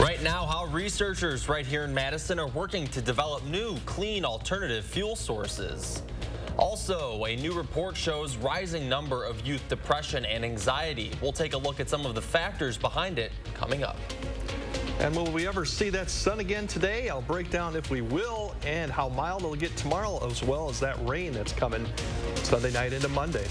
Right now, how researchers right here in Madison are working to develop new, clean alternative fuel sources. Also, a new report shows rising number of youth depression and anxiety. We'll take a look at some of the factors behind it coming up. And will we ever see that sun again today? I'll break down if we will and how mild it'll get tomorrow, as well as that rain that's coming Sunday night into Monday.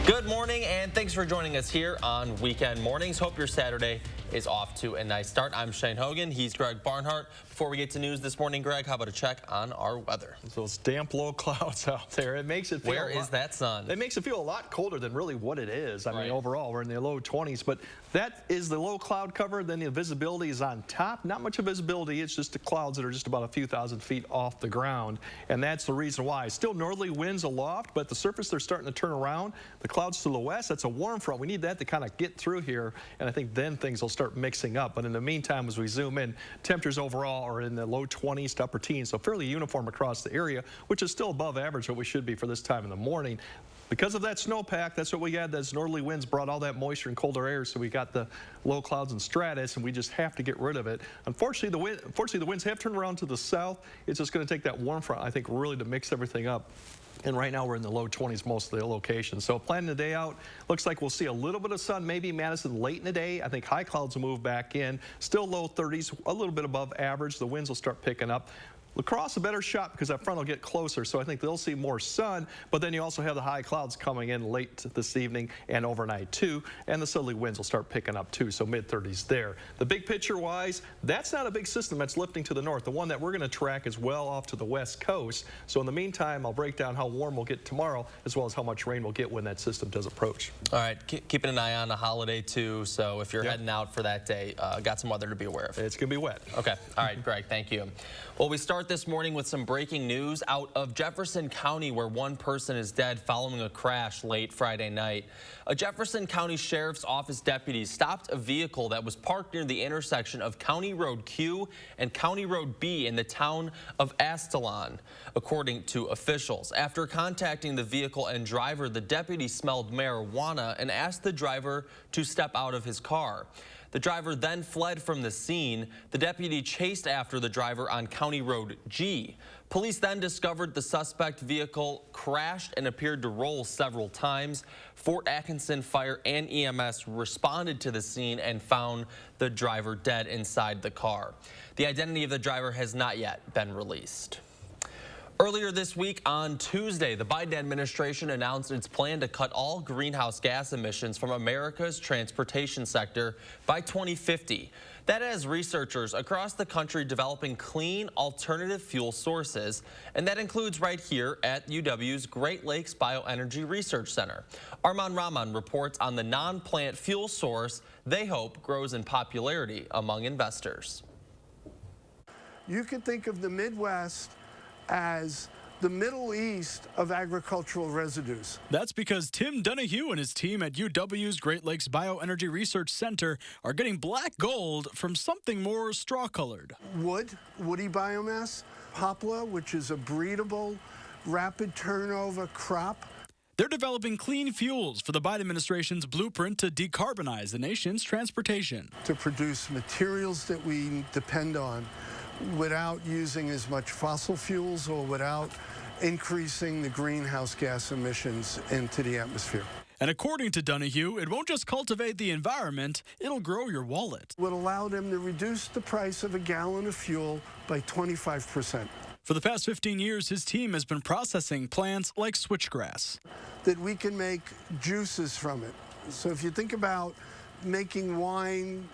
Good morning, and thanks for joining us here on Weekend Mornings. Hope your Saturday is off to a nice start. I'm Shane Hogan. He's Greg Barnhart. Before we get to news this morning, Greg, how about a check on our weather? Those damp low clouds out there. It makes it feel Where is that sun? It makes it feel a lot colder than really what it is. I mean, overall, we're in the low 20s, but that is the low cloud cover. Then the visibility is on top. Not much of visibility. It's just the clouds that are just about a few thousand feet off the ground, and that's the reason why. Still northerly winds aloft, but the surface, they're starting to turn around. The clouds to the west, that's a warm front. We need that to kind of get through here, and I think then things will start mixing up. But in the meantime, as we zoom in, temperatures overall are in the low 20s to upper teens, so fairly uniform across the area, which is still above average what we should be for this time in the morning. Because of that snowpack, that's what we had. Those northerly winds brought all that moisture and colder air, so we got the low clouds and stratus, and we just have to get rid of it. Unfortunately, the winds have turned around to the south. It's just going to take that warm front, I think, really to mix everything up. And right now we're in the low 20s most of the locations. So planning the day out, looks like we'll see a little bit of sun, maybe Madison late in the day. I think high clouds will move back in. Still low 30s, a little bit above average. The winds will start picking up. La Crosse a better shot because that front will get closer, so I think they'll see more sun, but then you also have the high clouds coming in late this evening and overnight too, and the southerly winds will start picking up too, so mid-30s there. The big picture-wise, that's not a big system that's lifting to the north. The one that we're going to track is well off to the west coast, so in the meantime, I'll break down how warm we'll get tomorrow, as well as how much rain we'll get when that system does approach. All right, keeping an eye on the holiday too, so if you're heading out for that day, got some weather to be aware of. It's going to be wet. Okay, all right, Greg, thank you. Well, we start this morning with some breaking news out of Jefferson County, where one person is dead following a crash late Friday night. A Jefferson County Sheriff's Office deputy stopped a vehicle that was parked near the intersection of County Road Q and County Road B in the town of Astalon, according to officials. After contacting the vehicle and driver, the deputy smelled marijuana and asked the driver to step out of his car. The driver then fled from the scene. The deputy chased after the driver on County Road G. Police then discovered the suspect vehicle crashed and appeared to roll several times. Fort Atkinson Fire and EMS responded to the scene and found the driver dead inside the car. The identity of the driver has not yet been released. Earlier this week on Tuesday, the Biden administration announced its plan to cut all greenhouse gas emissions from America's transportation sector by 2050. That has researchers across the country developing clean alternative fuel sources, and that includes right here at UW's Great Lakes Bioenergy Research Center. Arman Rahman reports on the non-plant fuel source they hope grows in popularity among investors. You could think of the Midwest as the Middle East of agricultural residues. That's because Tim Donahue and his team at UW's Great Lakes Bioenergy Research Center are getting black gold from something more straw-colored. Woody biomass, poplar, which is a breedable, rapid turnover crop. They're developing clean fuels for the Biden administration's blueprint to decarbonize the nation's transportation. To produce materials that we depend on without using as much fossil fuels or without increasing the greenhouse gas emissions into the atmosphere. And according to Donahue, it won't just cultivate the environment, it'll grow your wallet. Would allow them to reduce the price of a gallon of fuel by 25%. For the past 15 years, his team has been processing plants like switchgrass. That we can make juices from it. So if you think about making wine,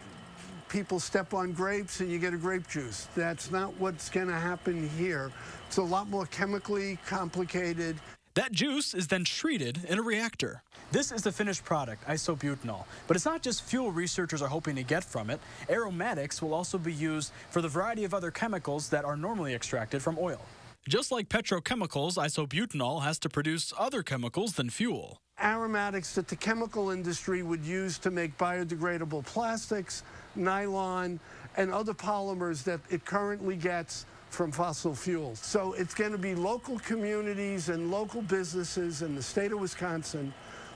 people step on grapes and you get a grape juice. That's not what's going to happen here. It's a lot more chemically complicated. That juice is then treated in a reactor. This is the finished product, isobutanol. But it's not just fuel researchers are hoping to get from it. Aromatics will also be used for the variety of other chemicals that are normally extracted from oil. Just like petrochemicals, isobutanol has to produce other chemicals than fuel. Aromatics that the chemical industry would use to make biodegradable plastics, nylon, and other polymers that it currently gets from fossil fuels. So it's going to be local communities and local businesses in the state of Wisconsin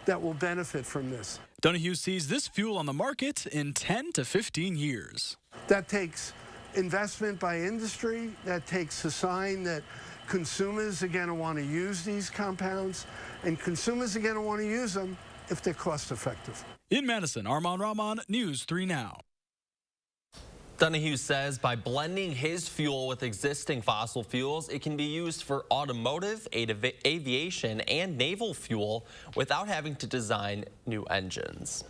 that will benefit from this. Donahue sees this fuel on the market in 10 to 15 years. That takes investment by industry. That takes a sign that consumers are going to want to use these compounds, and consumers are going to want to use them if they're cost effective. In Madison, Armand Rahman, News 3 Now. Donahue says by blending his fuel with existing fossil fuels, it can be used for automotive, aviation, and naval fuel without having to design new engines.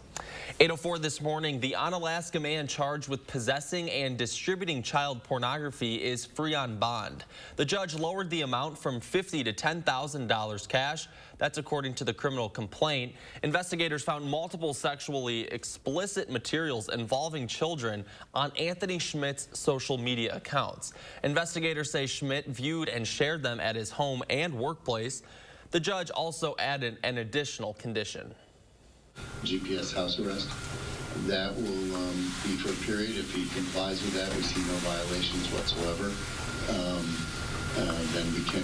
8:04 this morning, the Onalaska man charged with possessing and distributing child pornography is free on bond. The judge lowered the amount from $50,000 to $10,000 cash. That's according to the criminal complaint. Investigators found multiple sexually explicit materials involving children on Anthony Schmidt's social media accounts. Investigators say Schmidt viewed and shared them at his home and workplace. The judge also added an additional condition. GPS house arrest. That will be for a period. If he complies with that, we see no violations whatsoever. Then we can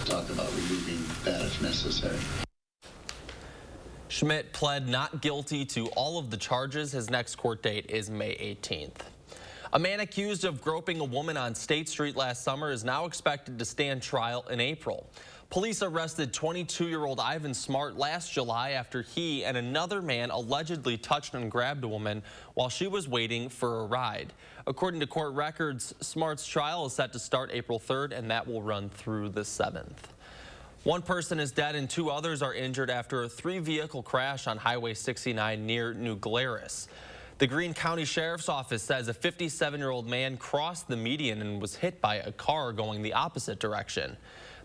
talk about removing that if necessary. Schmidt pled not guilty to all of the charges. His next court date is May 18th. A man accused of groping a woman on State Street last summer is now expected to stand trial in April. Police arrested 22-year-old Ivan Smart last July after he and another man allegedly touched and grabbed a woman while she was waiting for a ride. According to court records, Smart's trial is set to start April 3rd, and that will run through the 7th. One person is dead and 2 others are injured after a 3-vehicle crash on Highway 69 near New Glarus. The Greene County Sheriff's Office says a 57-year-old man crossed the median and was hit by a car going the opposite direction.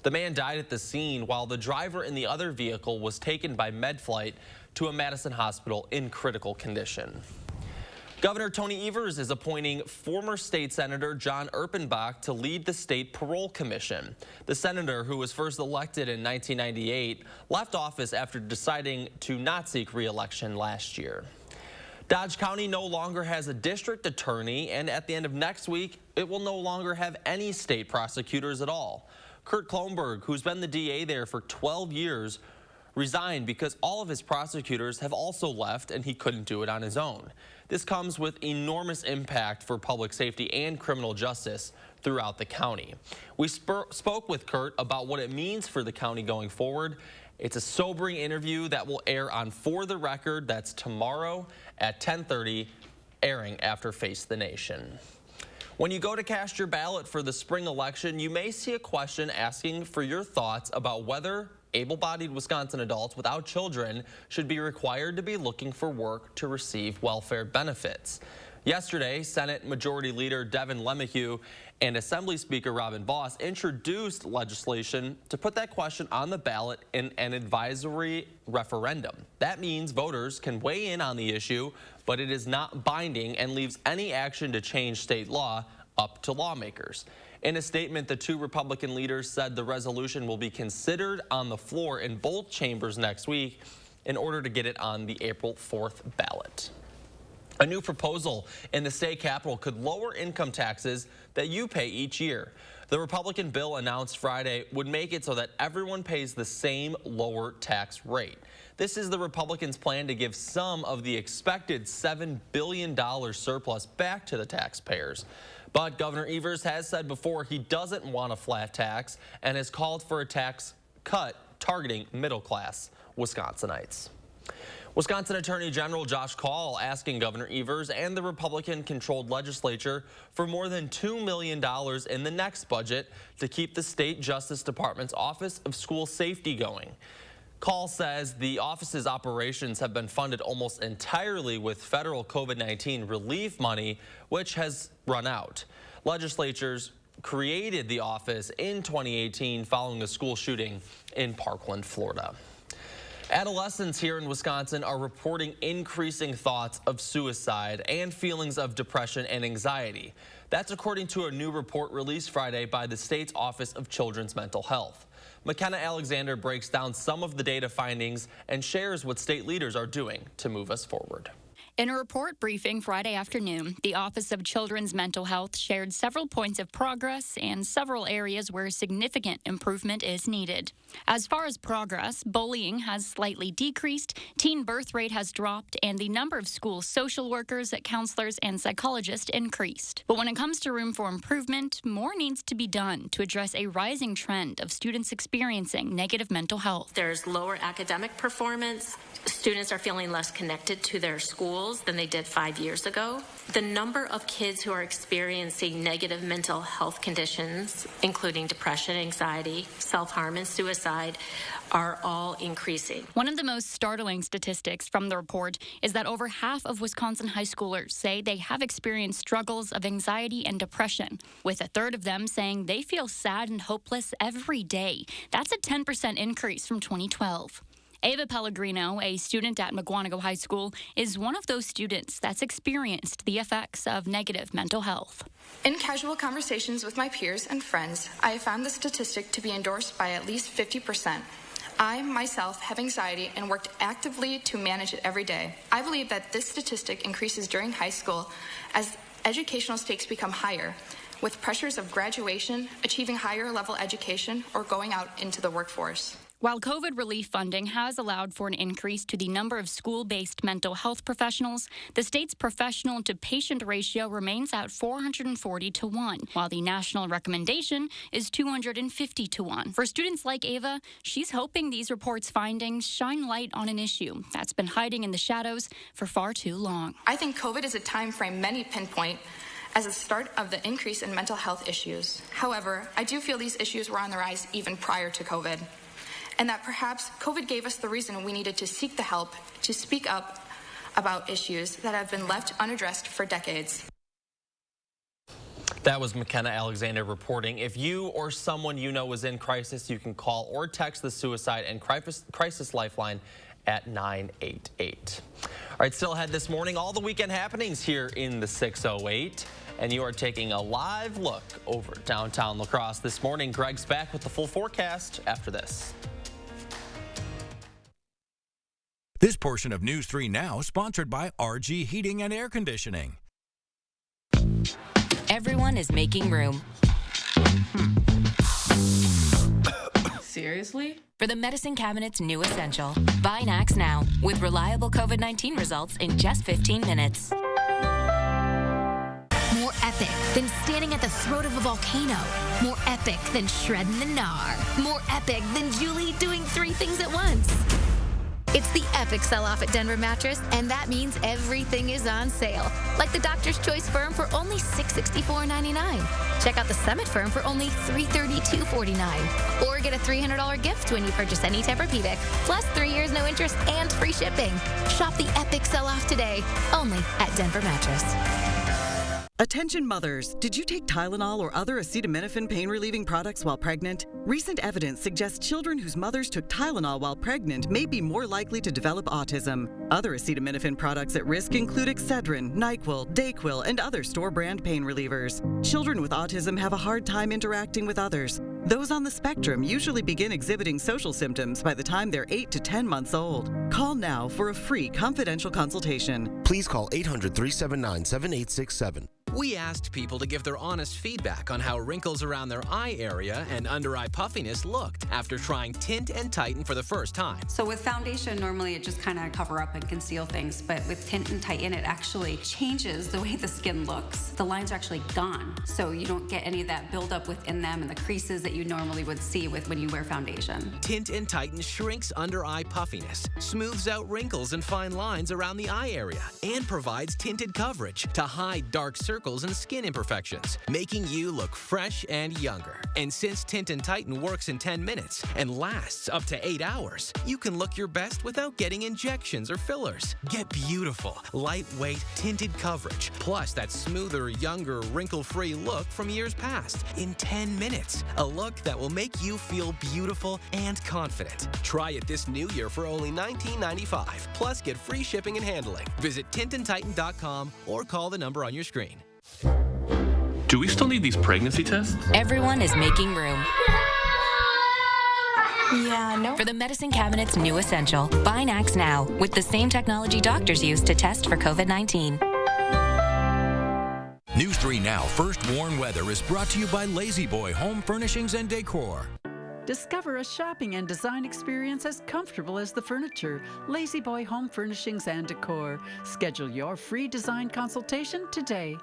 The man died at the scene while the driver in the other vehicle was taken by MedFlight to a Madison hospital in critical condition. Governor Tony Evers is appointing former state senator John Erpenbach to lead the state parole commission. The senator, who was first elected in 1998, left office after deciding to not seek re-election last year. Dodge County no longer has a district attorney, and at the end of next week, it will no longer have any state prosecutors at all. Kurt Klomberg, who's been the DA there for 12 years, resigned because all of his prosecutors have also left and he couldn't do it on his own. This comes with enormous impact for public safety and criminal justice throughout the county. We spoke with Kurt about what it means for the county going forward. It's a sobering interview that will air on For the Record. That's tomorrow at 10:30, airing after Face the Nation. When you go to cast your ballot for the spring election, you may see a question asking for your thoughts about whether able-bodied Wisconsin adults without children should be required to be looking for work to receive welfare benefits. Yesterday, Senate Majority Leader Devin LeMahieu and Assembly Speaker Robin Vos introduced legislation to put that question on the ballot in an advisory referendum. That means voters can weigh in on the issue, but it is not binding and leaves any action to change state law up to lawmakers. In a statement, the 2 Republican leaders said the resolution will be considered on the floor in both chambers next week in order to get it on the April 4th ballot. A new proposal in the state capitol could lower income taxes that you pay each year. The Republican bill announced Friday would make it so that everyone pays the same lower tax rate. This is the Republicans' plan to give some of the expected $7 billion surplus back to the taxpayers. But Governor Evers has said before he doesn't want a flat tax and has called for a tax cut targeting middle-class Wisconsinites. Wisconsin Attorney General Josh Kaul asking Governor Evers and the Republican-controlled legislature for more than $2 million in the next budget to keep the state Justice Department's Office of School Safety going. Kaul says the office's operations have been funded almost entirely with federal COVID-19 relief money, which has run out. Legislatures created the office in 2018 following a school shooting in Parkland, Florida. Adolescents here in Wisconsin are reporting increasing thoughts of suicide and feelings of depression and anxiety. That's according to a new report released Friday by the state's Office of Children's Mental Health. McKenna Alexander breaks down some of the data findings and shares what state leaders are doing to move us forward. In a report briefing Friday afternoon, the Office of Children's Mental Health shared several points of progress and several areas where significant improvement is needed. As far as progress, bullying has slightly decreased, teen birth rate has dropped, and the number of school social workers, counselors, and psychologists increased. But when it comes to room for improvement, more needs to be done to address a rising trend of students experiencing negative mental health. There's lower academic performance. Students are feeling less connected to their schools than they did 5 years ago. The number of kids who are experiencing negative mental health conditions, including depression, anxiety, self-harm, and suicide, are all increasing. One of the most startling statistics from the report is that over half of Wisconsin high schoolers say they have experienced struggles of anxiety and depression, with a third of them saying they feel sad and hopeless every day. That's a 10% increase from 2012. Ava Pellegrino, a student at McGuanago High School, is one of those students that's experienced the effects of negative mental health. In casual conversations with my peers and friends, I have found the statistic to be endorsed by at least 50%. I, myself, have anxiety and worked actively to manage it every day. I believe that this statistic increases during high school as educational stakes become higher, with pressures of graduation, achieving higher level education, or going out into the workforce. While COVID relief funding has allowed for an increase to the number of school-based mental health professionals, the state's professional-to-patient ratio remains at 440 to 1, while the national recommendation is 250 to 1. For students like Ava, she's hoping these reports' findings shine light on an issue that's been hiding in the shadows for far too long. I think COVID is a time frame many pinpoint as the start of the increase in mental health issues. However, I do feel these issues were on the rise even prior to COVID, and that perhaps COVID gave us the reason we needed to seek the help to speak up about issues that have been left unaddressed for decades. That was McKenna Alexander reporting. If you or someone you know is in crisis, you can call or text the Suicide and Crisis Lifeline at 988. All right, still ahead this morning, all the weekend happenings here in the 608. And you are taking a live look over downtown La Crosse this morning. Greg's back with the full forecast after this. This portion of News 3 Now sponsored by RG Heating and Air Conditioning. Everyone is making room. Seriously? For the Medicine Cabinet's new essential, Binax Now, with reliable COVID-19 results in just 15 minutes. More epic than standing at the throat of a volcano. More epic than shredding the gnar. More epic than Julie doing 3 things at once. It's the epic sell-off at Denver Mattress, and that means everything is on sale. Like the Doctor's Choice Firm for only $664.99. Check out the Summit Firm for only $332.49. Or get a $300 gift when you purchase any Tempur-Pedic. Plus 3 years no interest and free shipping. Shop the epic sell-off today, only at Denver Mattress. Attention mothers, did you take Tylenol or other acetaminophen pain-relieving products while pregnant? Recent evidence suggests children whose mothers took Tylenol while pregnant may be more likely to develop autism. Other acetaminophen products at risk include Excedrin, NyQuil, Dayquil, and other store-brand pain relievers. Children with autism have a hard time interacting with others. Those on the spectrum usually begin exhibiting social symptoms by the time they're 8 to 10 months old. Call now for a free confidential consultation. Please call 800-379-7867. We asked people to give their honest feedback on how wrinkles around their eye area and under-eye puffiness looked after trying Tint and Tighten for the first time. So with foundation, normally it just kind of cover up and conceal things, but with Tint and Tighten, it actually changes the way the skin looks. The lines are actually gone, so you don't get any of that buildup within them and the creases that you normally would see with when you wear foundation. Tint and Tighten shrinks under-eye puffiness, smooths out wrinkles and fine lines around the eye area, and provides tinted coverage to hide dark circles and skin imperfections, making you look fresh and younger. And since Tint and Tighten works in 10 minutes and lasts up to 8 hours, you can look your best without getting injections or fillers. Get beautiful, lightweight, tinted coverage, plus that smoother, younger, wrinkle-free look from years past in 10 minutes. A look that will make you feel beautiful and confident. Try it this new year for only $19.95, plus get free shipping and handling. Visit tintandtighten.com or call the number on your screen. Do we still need these pregnancy tests? Everyone is making room. Yeah, no. For the medicine cabinet's new essential, buy Nax now with the same technology doctors use to test for COVID-19. News 3 Now First Warn Weather is brought to you by Lazy Boy Home Furnishings and Decor. Discover a shopping and design experience as comfortable as the furniture. Lazy Boy Home Furnishings and Decor. Schedule your free design consultation today.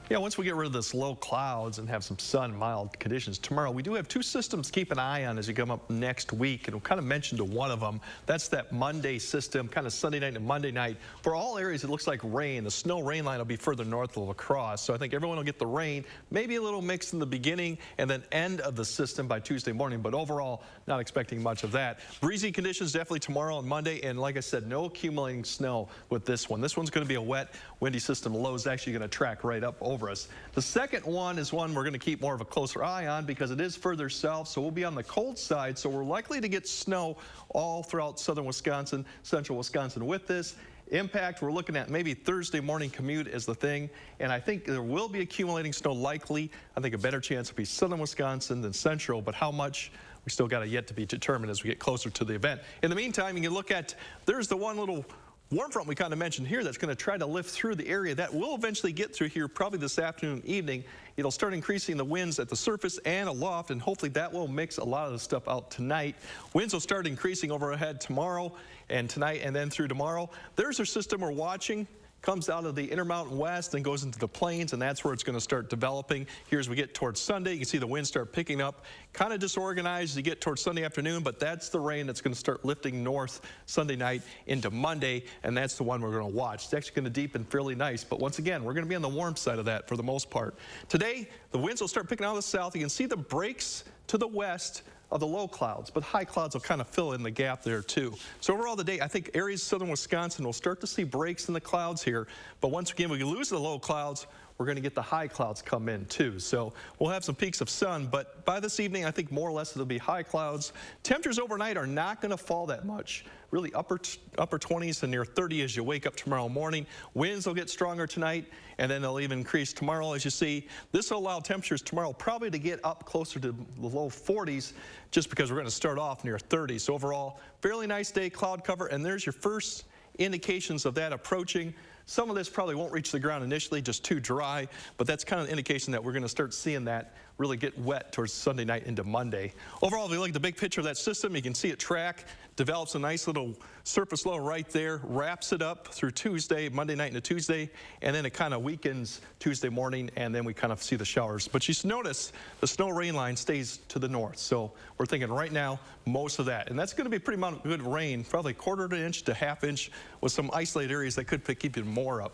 Yeah, once we get rid of this low clouds and have some sun, mild conditions tomorrow, we do have two systems to keep an eye on as you come up next week. And we'll kind of mention to one of them. That's that Monday system, kind of Sunday night and Monday night. For all areas, it looks like rain. The snow rain line will be further north of La Crosse. So I think everyone will get the rain, maybe a little mix in the beginning and then end of the system by Tuesday morning. But overall, not expecting much of that. Breezy conditions definitely tomorrow and Monday. And like I said, no accumulating snow with this one. This one's going to be a wet, windy system. The low is actually going to track right up over us. The second one is one we're going to keep more of a closer eye on because it is further south, so we'll be on the cold side, so we're likely to get snow all throughout southern Wisconsin, central Wisconsin with this. Impact, we're looking at maybe Thursday morning commute is the thing, and I think there will be accumulating snow likely. I think a better chance will be southern Wisconsin than central, but how much? We still got yet to be determined as we get closer to the event. In the meantime, you can look at, there's the one little warm front we kind of mentioned here that's going to try to lift through the area. That will eventually get through here probably this afternoon, evening. It'll start increasing the winds at the surface and aloft, and hopefully that will mix a lot of the stuff out tonight. Winds will start increasing overhead tomorrow and tonight and then through tomorrow. There's our system we're watching. Comes out of the Intermountain West and goes into the plains, and that's where it's going to start developing. Here as we get towards Sunday, you can see the winds start picking up, kind of disorganized as you get towards Sunday afternoon, but that's the rain that's going to start lifting north Sunday night into Monday, and that's the one we're going to watch. It's actually going to deepen fairly nice, but once again, we're going to be on the warm side of that for the most part. Today, the winds will start picking out of the south. You can see the breaks to the west of the low clouds, but high clouds will kind of fill in the gap there too. So overall today, I think areas of southern Wisconsin will start to see breaks in the clouds here, but once again, we lose the low clouds, we're going to get the high clouds come in too. So we'll have some peaks of sun, but by this evening, I think more or less it'll be high clouds. Temperatures overnight are not going to fall that much. Really upper 20s to near 30 as you wake up tomorrow morning. Winds will get stronger tonight, and then they'll even increase tomorrow. As you see, this will allow temperatures tomorrow probably to get up closer to the low 40s just because we're going to start off near 30. So overall, fairly nice day, cloud cover, and there's your first indications of that approaching. Some of this probably won't reach the ground initially, just too dry, but that's kind of an indication that we're going to start seeing that really get wet towards Sunday night into Monday. Overall, if you look at the big picture of that system, you can see it track, develops a nice little surface low right there, wraps it up through Tuesday, Monday night into Tuesday, and then it kind of weakens Tuesday morning, and then we kind of see the showers. But you notice the snow rain line stays to the north, so we're thinking right now most of that. And that's going to be pretty good rain, probably quarter inch to half inch with some isolated areas that could keep even more up.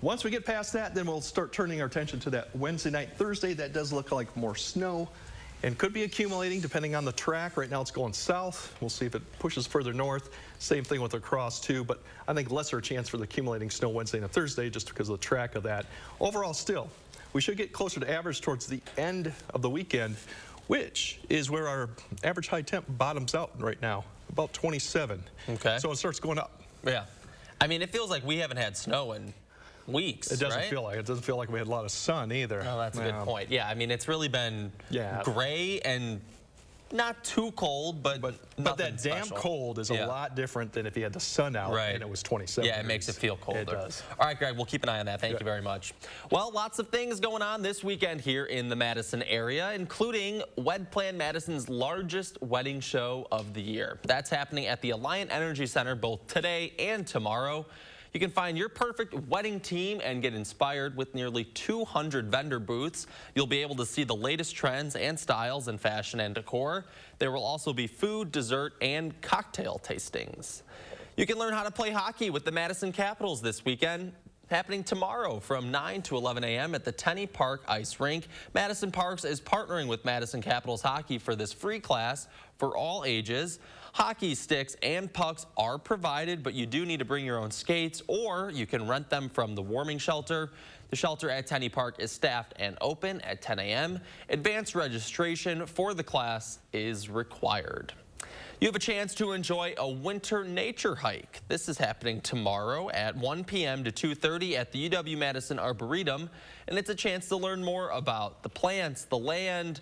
Once we get past that, then we'll start turning our attention to that Wednesday night, Thursday. That does look like more snow and could be accumulating depending on the track. Right now it's going south. We'll see if it pushes further north. Same thing with across too, but I think lesser chance for the accumulating snow Wednesday and Thursday just because of the track of that. Overall still, we should get closer to average towards the end of the weekend, which is where our average high temp bottoms out right now, about 27. Okay. So it starts going up. Yeah. I mean, it feels like we haven't had snow in weeks, It doesn't right? feel like it. It doesn't feel like we had a lot of sun either. Oh, that's a good point. Yeah, I mean, it's really been gray and not too cold, but that damp cold is a lot different than if you had the sun out and it was 27 Yeah, it makes it feel colder. It does. All right, Greg, we'll keep an eye on that. Thank you very much. Well, lots of things going on this weekend here in the Madison area, including WedPlan Madison's largest wedding show of the year. That's happening at the Alliant Energy Center both today and tomorrow. You can find your perfect wedding team and get inspired with nearly 200 vendor booths. You'll be able to see the latest trends and styles in fashion and decor. There will also be food, dessert, and cocktail tastings. You can learn how to play hockey with the Madison Capitals this weekend. Happening tomorrow from 9 to 11 a.m. at the Tenney Park Ice Rink. Madison Parks is partnering with Madison Capitals Hockey for this free class for all ages. Hockey sticks and pucks are provided, but you do need to bring your own skates, or you can rent them from the warming shelter. The shelter at Tenney Park is staffed and open at 10 a.m. Advanced registration for the class is required. You have a chance to enjoy a winter nature hike. This is happening tomorrow at 1 p.m. to 2:30 at the UW-Madison Arboretum, and it's a chance to learn more about the plants, the land,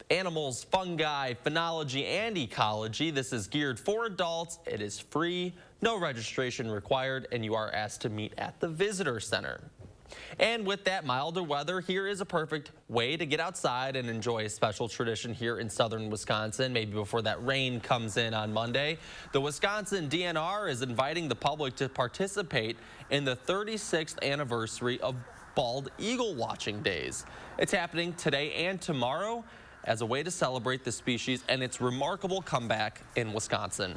animals, fungi, phenology, and ecology. This is geared for adults. It is free, no registration required, and you are asked to meet at the visitor center. And with that milder weather, here is a perfect way to get outside and enjoy a special tradition here in southern Wisconsin, maybe before that rain comes in on Monday. The Wisconsin DNR is inviting the public to participate in the 36th anniversary of bald eagle watching days. It's happening today and tomorrow as a way to celebrate the species and its remarkable comeback in Wisconsin.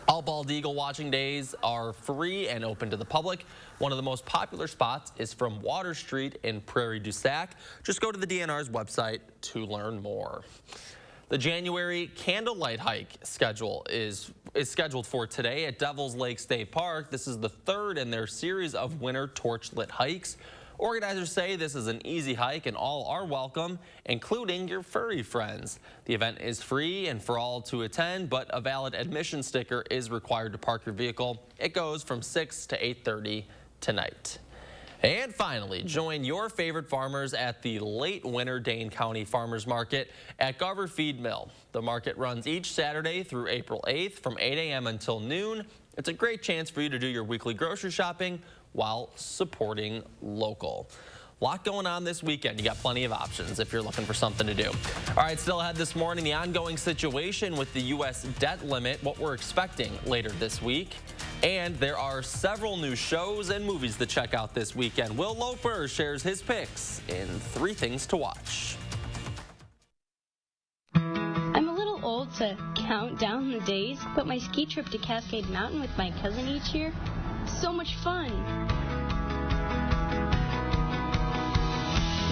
All bald eagle watching days are free and open to the public. One of the most popular spots is from Water Street in Prairie du Sac. Just go to the DNR's website to learn more. The January candlelight hike schedule is scheduled for today at Devil's Lake State Park. This is the third in their series of winter torch lit hikes. Organizers say this is an easy hike and all are welcome, including your furry friends. The event is free and for all to attend, but a valid admission sticker is required to park your vehicle. It goes from 6 to 8:30 tonight. And finally, join your favorite farmers at the late winter Dane County Farmers Market at Garver Feed Mill. The market runs each Saturday through April 8th from 8 a.m. until noon. It's a great chance for you to do your weekly grocery shopping while supporting local. A lot going on this weekend. You got plenty of options if you're looking for something to do. All right, still ahead this morning, the ongoing situation with the U.S. debt limit, what we're expecting later this week. And there are several new shows and movies to check out this weekend. Will Loper shares his picks in 3 Things to Watch. I'm a little old to count down the days, but my ski trip to Cascade Mountain with my cousin each year, so much fun.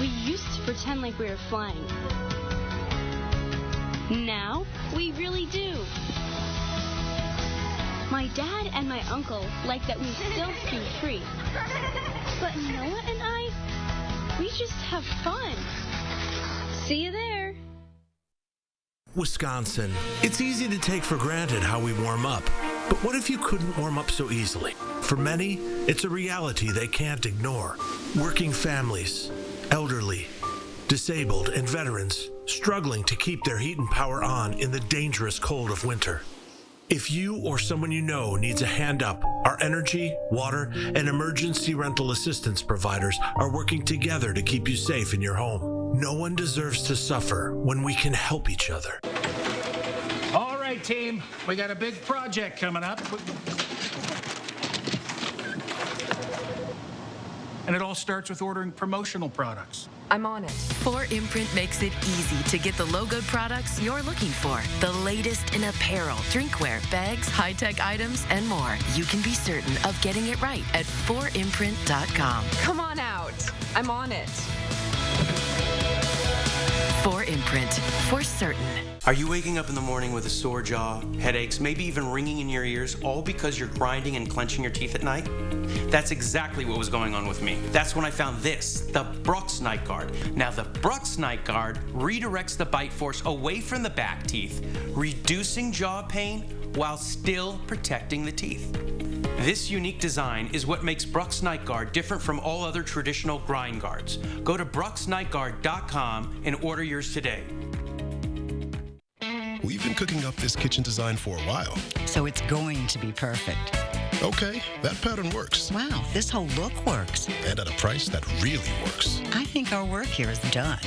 We used to pretend like we were flying. Now, we really do. My dad and my uncle like that we still ski free. But Noah and I, we just have fun. See you there. Wisconsin. It's easy to take for granted how we warm up. But what if you couldn't warm up so easily? For many, it's a reality they can't ignore. Working families, elderly, disabled, and veterans struggling to keep their heat and power on in the dangerous cold of winter. If you or someone you know needs a hand up, our energy, water, and emergency rental assistance providers are working together to keep you safe in your home. No one deserves to suffer when we can help each other. All right, team, we got a big project coming up. And it all starts with ordering promotional products. I'm on it. 4imprint makes it easy to get the logoed products you're looking for. The latest in apparel, drinkware, bags, high-tech items, and more. You can be certain of getting it right at 4imprint.com. Come on out. I'm on it. 4imprint, for certain. Are you waking up in the morning with a sore jaw, headaches, maybe even ringing in your ears, all because you're grinding and clenching your teeth at night? That's exactly what was going on with me. That's when I found this, the Brooks Night Guard. Now, the Brooks Night Guard redirects the bite force away from the back teeth, reducing jaw pain while still protecting the teeth. This unique design is what makes Brooks Night Guard different from all other traditional grind guards. Go to brooksnightguard.com and order yours today. We've been cooking up this kitchen design for a while. So it's going to be perfect. Okay, that pattern works. Wow, this whole look works. And at a price that really works. I think our work here is done.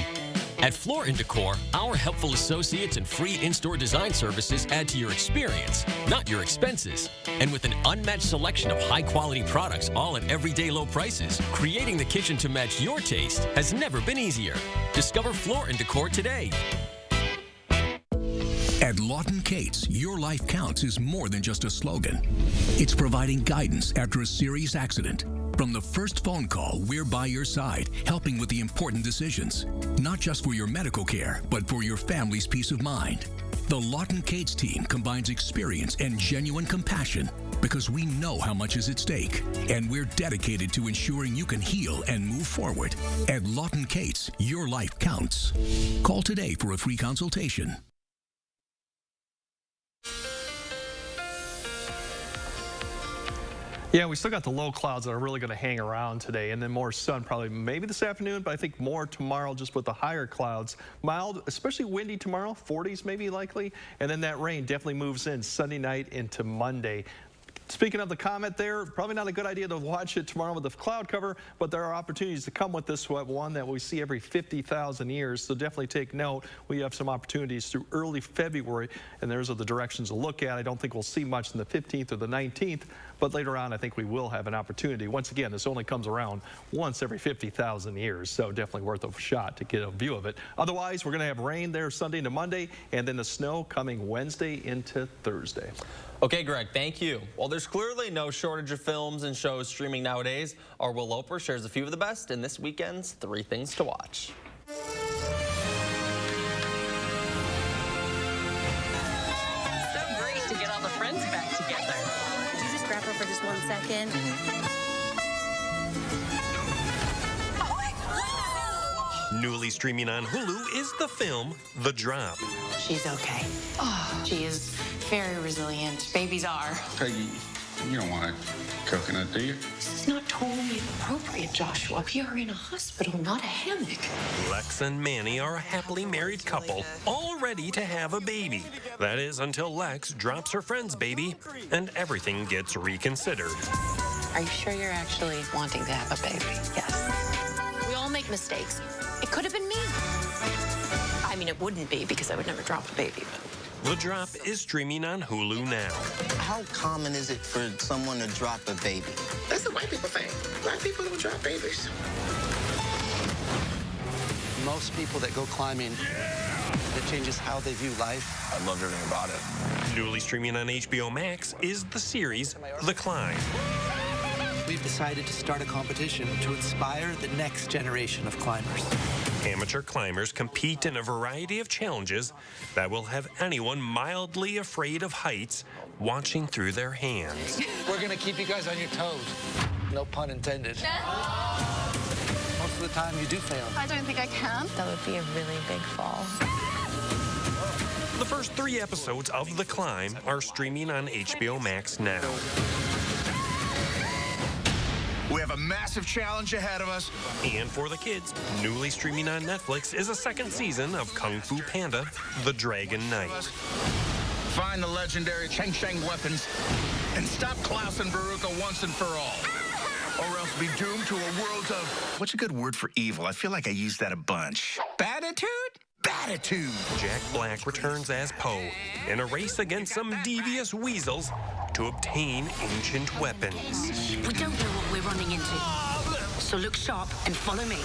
At Floor & Decor, our helpful associates and free in-store design services add to your experience, not your expenses. And with an unmatched selection of high-quality products, all at everyday low prices, creating the kitchen to match your taste has never been easier. Discover Floor & Decor today. At Lawton Cates, your life counts is more than just a slogan. It's providing guidance after a serious accident. From the first phone call, we're by your side, helping with the important decisions. Not just for your medical care, but for your family's peace of mind. The Lawton Cates team combines experience and genuine compassion because we know how much is at stake, and we're dedicated to ensuring you can heal and move forward. At Lawton Cates, your life counts. Call today for a free consultation. Yeah, we still got the low clouds that are really going to hang around today, and then more sun probably maybe this afternoon, but I think more tomorrow just with the higher clouds. Mild, especially windy tomorrow, 40s maybe likely, and then that rain definitely moves in Sunday night into Monday. Speaking of the comet there, probably not a good idea to watch it tomorrow with the cloud cover, but there are opportunities to come with this one that we see every 50,000 years, so definitely take note. We have some opportunities through early February, and those are the directions to look at. I don't think we'll see much in the 15th or the 19th, but later on I think we will have an opportunity. Once again, this only comes around once every 50,000 years, so definitely worth a shot to get a view of it. Otherwise, we're going to have rain there Sunday into Monday, and then the snow coming Wednesday into Thursday. Okay, Greg, thank you. Well, there's clearly no shortage of films and shows streaming nowadays. Our Will Loper shares a few of the best in this weekend's 3 Things to Watch. So great to get all the friends back together. Could you just grab her for just 1 second? Newly streaming on Hulu is the film The Drop. She's okay. Oh, she is very resilient. Babies are. Peggy, you don't want a coconut, do you? This is not totally inappropriate, Joshua. We are in a hospital, not a hammock. Lex and Manny are a happily married couple, all ready to have a baby. That is until Lex drops her friend's baby and everything gets reconsidered. Are you sure you're actually wanting to have a baby? Yes. We all make mistakes. It could have been me. I mean, it wouldn't be because I would never drop a baby. The Drop is streaming on Hulu now. How common is it for someone to drop a baby? That's the white people thing. Black people don't drop babies. Most people that go climbing, it changes how they view life. I loved everything about it. Newly streaming on HBO Max is the series The Climb. We've decided to start a competition to inspire the next generation of climbers. Amateur climbers compete in a variety of challenges that will have anyone mildly afraid of heights watching through their hands. We're going to keep you guys on your toes. No pun intended. Most of the time you do fail. I don't think I can. That would be a really big fall. The first 3 episodes of The Climb are streaming on HBO Max now. We have a massive challenge ahead of us. And for the kids, newly streaming on Netflix is a 2nd season of Kung Fu Panda, The Dragon Knight. Find the legendary Cheng Sheng weapons and stop Klaus and Veruca once and for all. Or else be doomed to a world of... What's a good word for evil? I feel like I use that a bunch. Batitude? Batitude. Jack Black returns as Poe in a race against some devious weasels to obtain ancient weapons. We don't know what we're running into. So look sharp and follow me.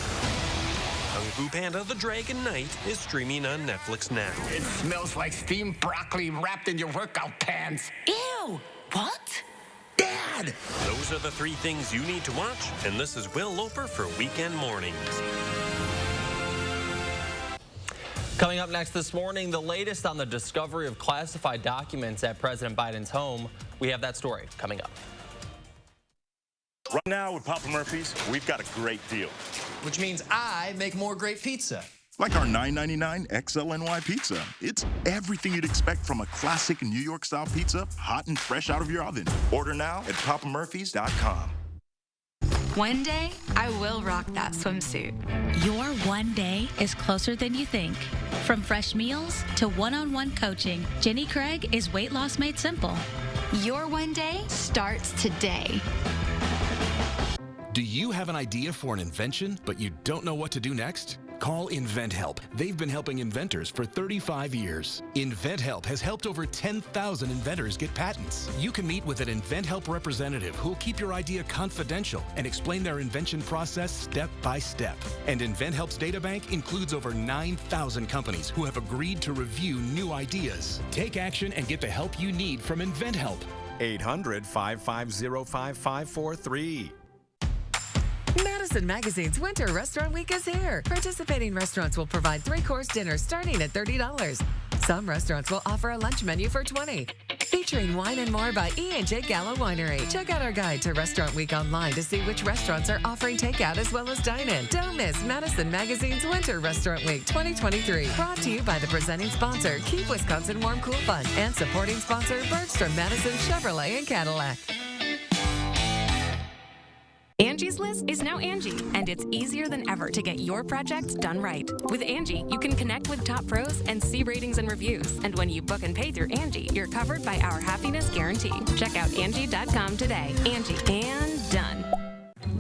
Kung Fu Panda, The Dragon Knight is streaming on Netflix now. It smells like steamed broccoli wrapped in your workout pants. Ew! What? Dad! Those are the 3 things you need to watch, and this is Will Loper for Weekend Mornings. Coming up next this morning, the latest on the discovery of classified documents at President Biden's home. We have that story coming up. Right now with Papa Murphy's, we've got a great deal. Which means I make more great pizza. Like our $9.99 XLNY pizza. It's everything you'd expect from a classic New York-style pizza, hot and fresh out of your oven. Order now at papamurphys.com. One day, I will rock that swimsuit. Your one day is closer than you think. From fresh meals to one-on-one coaching, Jenny Craig is Weight Loss Made Simple. Your one day starts today. Do you have an idea for an invention, but you don't know what to do next? Call InventHelp. They've been helping inventors for 35 years. InventHelp has helped over 10,000 inventors get patents. You can meet with an InventHelp representative who'll keep your idea confidential and explain their invention process step by step. And InventHelp's databank includes over 9,000 companies who have agreed to review new ideas. Take action and get the help you need from InventHelp. 800-550-5543. Madison Magazine's Winter Restaurant Week is here. Participating restaurants will provide 3-course dinners starting at $30. Some restaurants will offer a lunch menu for $20. Featuring Wine and More by E&J Gallo Winery. Check out our guide to Restaurant Week online to see which restaurants are offering takeout as well as dine-in. Don't miss Madison Magazine's Winter Restaurant Week 2023. Brought to you by the presenting sponsor, Keep Wisconsin Warm Cool Fund, and supporting sponsor, Bergstrom Madison Chevrolet and Cadillac. Angie's List is now Angie, and it's easier than ever to get your projects done right. With Angie, you can connect with top pros and see ratings and reviews. And when you book and pay through Angie, you're covered by our happiness guarantee. Check out Angie.com today. Angie, and done.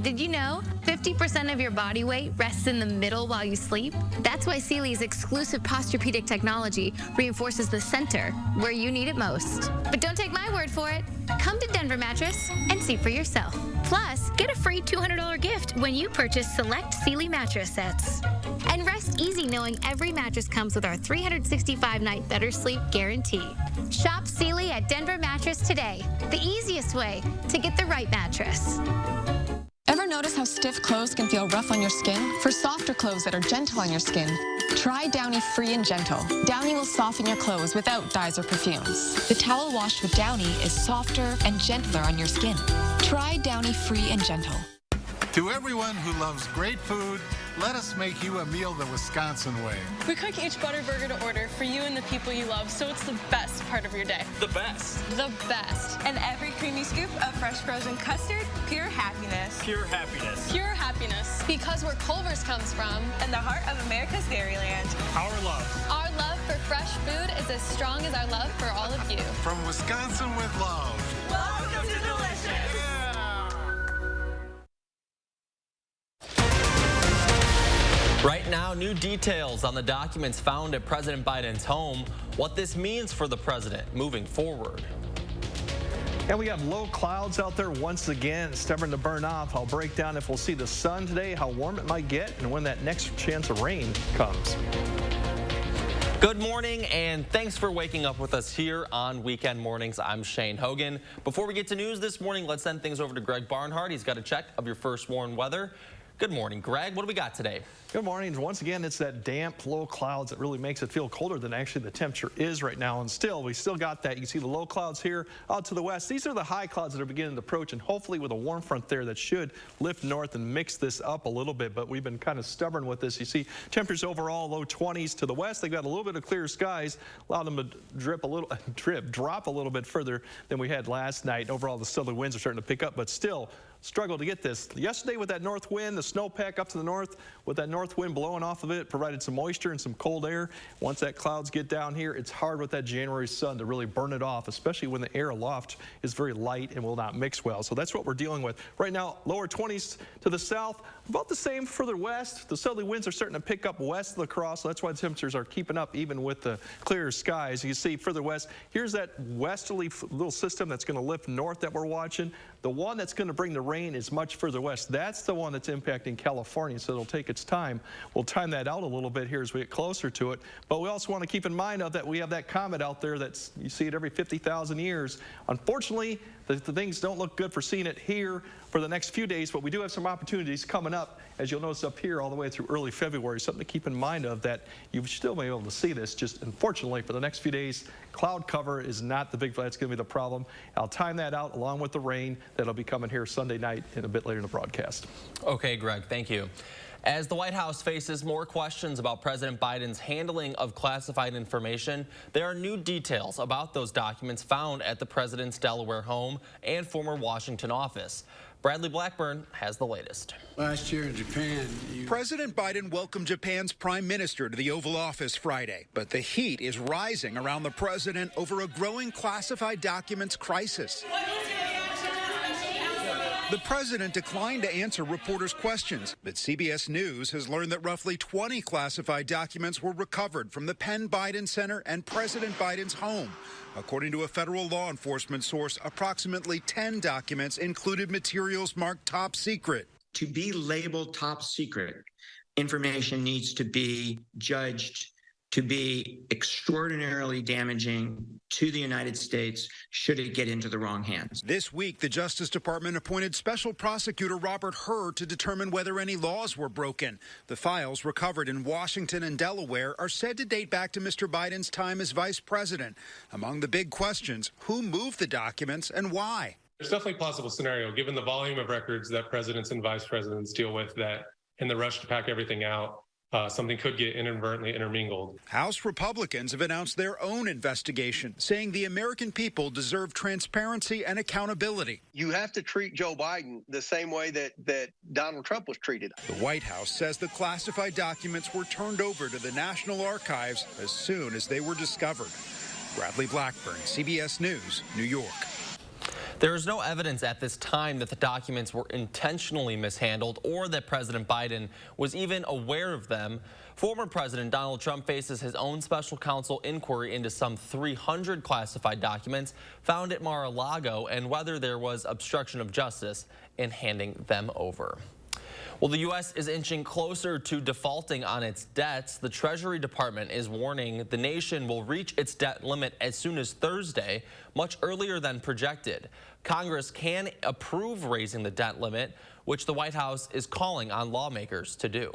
Did you know 50% of your body weight rests in the middle while you sleep? That's why Sealy's exclusive Posturepedic technology reinforces the center where you need it most. But don't take my word for it. Come to Denver Mattress and see for yourself. Plus, get a free $200 gift when you purchase select Sealy mattress sets. And rest easy knowing every mattress comes with our 365-night better sleep guarantee. Shop Sealy at Denver Mattress today, the easiest way to get the right mattress. Ever notice how stiff clothes can feel rough on your skin? For softer clothes that are gentle on your skin, try Downy Free and Gentle. Downy will soften your clothes without dyes or perfumes. The towel washed with Downy is softer and gentler on your skin. Try Downy Free and Gentle. To everyone who loves great food, let us make you a meal the Wisconsin way. We cook each butter burger to order for you and the people you love, so it's the best part of your day. The best. The best. And every creamy scoop of fresh frozen custard, pure happiness. Pure happiness. Pure happiness. Because where Culver's comes from. And the heart of America's Dairyland. Our love. Our love for fresh food is as strong as our love for all of you. From Wisconsin with love. Welcome to Delicious. Right now, new details on the documents found at President Biden's home, what this means for the president moving forward. And we have low clouds out there once again, stubborn to burn off. I'll break down if we'll see the sun today, how warm it might get, and when that next chance of rain comes. Good morning, and thanks for waking up with us here on Weekend Mornings. I'm Shane Hogan. Before we get to news this morning, let's send things over to Greg Barnhart. He's got a check of your first warn weather. Good morning, Greg. What do we got today? Good morning. Once again, it's that damp, low clouds that really makes it feel colder than actually the temperature is right now. And still, we still got that. You can see the low clouds here out to the west. These are the high clouds that are beginning to approach, and hopefully with a warm front there that should lift north and mix this up a little bit. But we've been kind of stubborn with this. You see temperatures overall low 20s to the west. They've got a little bit of clear skies, allowed them to drop a little bit further than we had last night. Overall, the southerly winds are starting to pick up, but still struggle to get this. Yesterday with that north wind, the snowpack up to the north, with that north wind blowing off of it, provided some moisture and some cold air. Once that clouds get down here, it's hard with that January sun to really burn it off, especially when the air aloft is very light and will not mix well. So that's what we're dealing with. Right now, lower 20s to the south, about the same further west. The southerly winds are starting to pick up west of the cross, so that's why the temperatures are keeping up even with the clear skies. You see further west, here's that westerly little system that's going to lift north that we're watching. The one that's going to bring the rain is much further west. That's the one that's impacting California, so it'll take its time. We'll time that out a little bit here as we get closer to it. But we also want to keep in mind that we have that comet out there that's, you see it every 50,000 years. Unfortunately, the things don't look good for seeing it here for the next few days, but we do have some opportunities coming up, as you'll notice up here all the way through early February. Something to keep in mind of that you still may be able to see this. Just unfortunately for the next few days, cloud cover is not the big, that's going to be the problem. I'll time that out along with the rain that'll be coming here Sunday night and a bit later in the broadcast. Okay, Greg, thank you. As the White House faces more questions about President Biden's handling of classified information, there are new details about those documents found at the president's Delaware home and former Washington office. Bradley Blackburn has the latest. Last year in Japan, President Biden welcomed Japan's prime minister to the Oval Office Friday, but the heat is rising around the president over a growing classified documents crisis. The president declined to answer reporters' questions, but CBS News has learned that roughly 20 classified documents were recovered from the Penn Biden Center and President Biden's home. According to a federal law enforcement source, approximately 10 documents included materials marked top secret. To be labeled top secret, information needs to be judged to be extraordinarily damaging to the United States should it get into the wrong hands. This week, the Justice Department appointed Special Prosecutor Robert Hur to determine whether any laws were broken. The files recovered in Washington and Delaware are said to date back to Mr. Biden's time as vice president. Among the big questions, who moved the documents and why? There's definitely a plausible scenario, given the volume of records that presidents and vice presidents deal with, that in the rush to pack everything out, something could get inadvertently intermingled. House Republicans have announced their own investigation, saying the American people deserve transparency and accountability. You have to treat Joe Biden the same way that Donald Trump was treated. The White House says the classified documents were turned over to the National Archives as soon as they were discovered. Bradley Blackburn, CBS News, New York. There is no evidence at this time that the documents were intentionally mishandled or that President Biden was even aware of them. Former President Donald Trump faces his own special counsel inquiry into some 300 classified documents found at Mar-a-Lago and whether there was obstruction of justice in handing them over. Well, the U.S. is inching closer to defaulting on its debts. The Treasury Department is warning the nation will reach its debt limit as soon as Thursday, much earlier than projected. Congress can approve raising the debt limit, which the White House is calling on lawmakers to do.